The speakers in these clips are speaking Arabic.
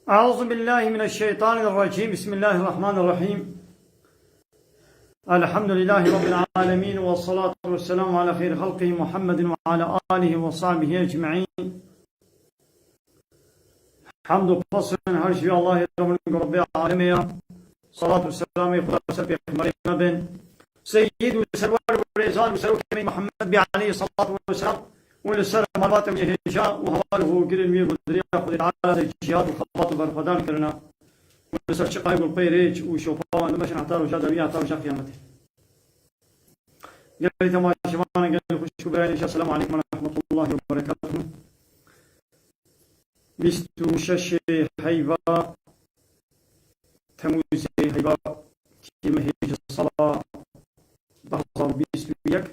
أعوذ بالله من الشيطان الرجيم. بسم الله الرحمن الرحيم. الحمد لله رب العالمين، والصلاة والسلام على خير خلقه محمد وعلى آله وصحبه أجمعين. حمد فصل her şey Allah'a Rabbi alemiye. Salatu vesselamü ala peygamberine سيد وسرور ورزان وسرور كمي محمد عليه الصلاة والسلام ولسر مرات وجه الشاء وهواله كل المير والدريا خذ تعالى الجهاد وخبط برفضان كرنا ولسر شقايق القيريج وشوفان مشن حتى وجاد بيها حتى وجا قيامته. قال تما شبان قال خشوا بين السلام عليكم ورحمة الله وبركاته. بيستو شش حيبا تموز حيبا كلمة هيج الصلاة بحصل بيستو يك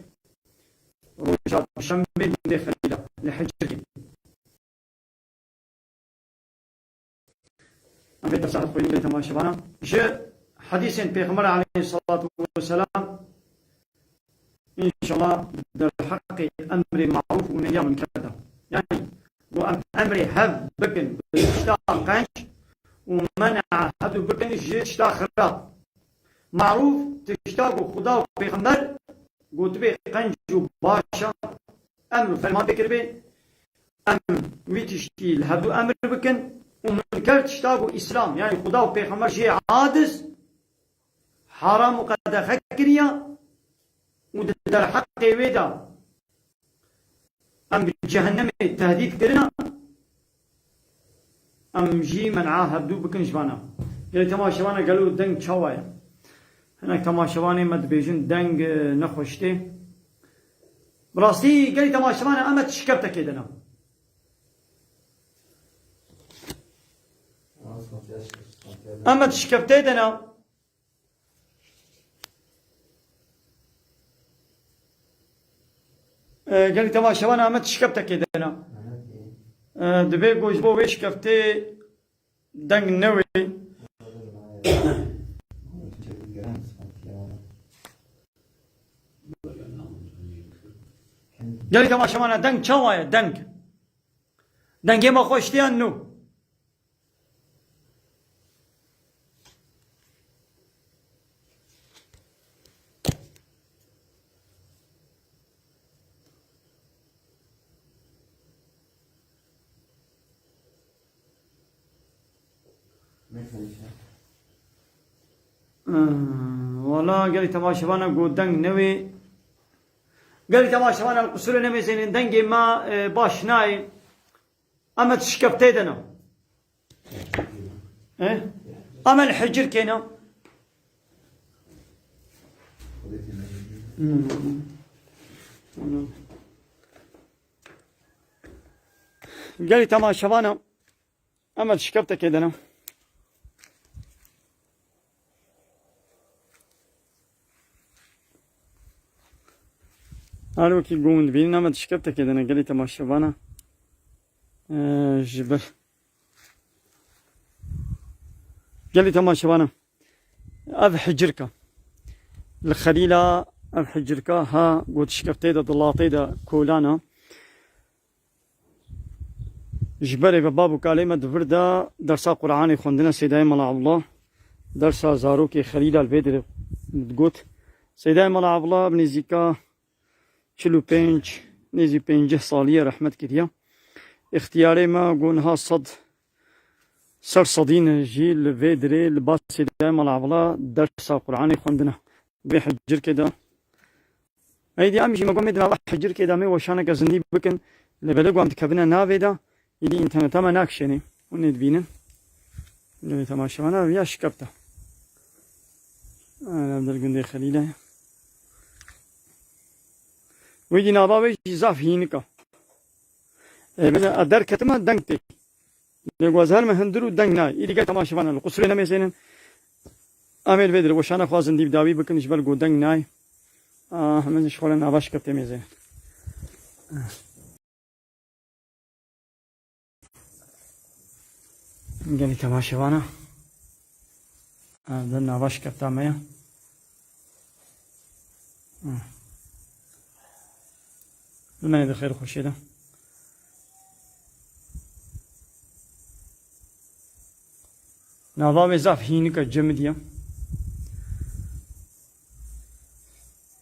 رجع شنبه من خليله لحجري. أنا بدي أسأل قولي تما شبانا جاء حديث بيغمر عليه الصلاة والسلام إن شاء الله در حق أمر معروف ونهي عن منكر، يعني أمر هب بكن باشتاق قنش ومنع هب بكن اشتاق خراب معروف تشتاق خدا وبيغمر قلت به قنج باشا أمر فرمان بكر به أمر ويتشتيل هدو أمر بكن ومنكر تشتاقو إسلام، يعني خدا وبيغمر شيء عادس حرام وقد خكريا ودر حق ويدا أم بجهنم التهديد كرنا أم جي منعاه هدو بكن جبانا. يعني تما شبانا قالوا دنگ چاوايا هناك تما شباني مد بيجن دنگ نخوشتي براستي قالي تما شبانا أما تشكبتا كيدنا أما تشكبتا دنا قالي تما شبانا أما تشكبتا كيدنا دبي قوش بو ويش كفتي دنگ نوي قال تما شمانا دنگ چاوايا دنگ ما خوشتيان نو والله قال تما شمانا قو دنگ نوي قال تما شمانا القصور نمي زين دنگي ما باش ناي أما تشكبتي دنا أما الحجر كينا قال تما شمانا أما تشكبتك دنا قالوا كي قوند بينا ما تشكبت كده انا قالت ما شبانا جبل قالت ما شبانا اذ حجركا الخليلة اذ حجركا ها قلت شكبت ده ضلاطي ده كولانا جبري ببابو كلمة فردا درسا قرآني خوندنا سيداي ملا الله درسا زاروكي خليلة البيت قلت سيداي ملا الله ابن زيكا چلو پنج نزی 5 سالیه رحمت کردیا اختیاری ما گونها سر صدین جیل و دری لباس دائم العبلا درس قرآنی خوندنا به حجر کدا ایدی امیشی مگم میدن الله حجر کدا می وشانه که زندی بکن لبلگو هم تکبنا ناویدا ایدی اینترنت ما ناکشنی ونید بینن لبی تماشانا ویا شکبتا انا بدل گنده خلیله ويجي ناباوي جزاف هينكا مثلا أدار كتما دنكتي لغوازهر مهندرو دنك ناي إيدي كي تماشفانا القصرين هم يسينن أمير بدر وشانا خوازن ديب داوي بكن جبال قو دنك ناي همين شخولا ناباش كبتي ميزين قالي تماشفانا دن ناباش كبتا ميا لما يدخل خشيده نظام زاف هينك جمدية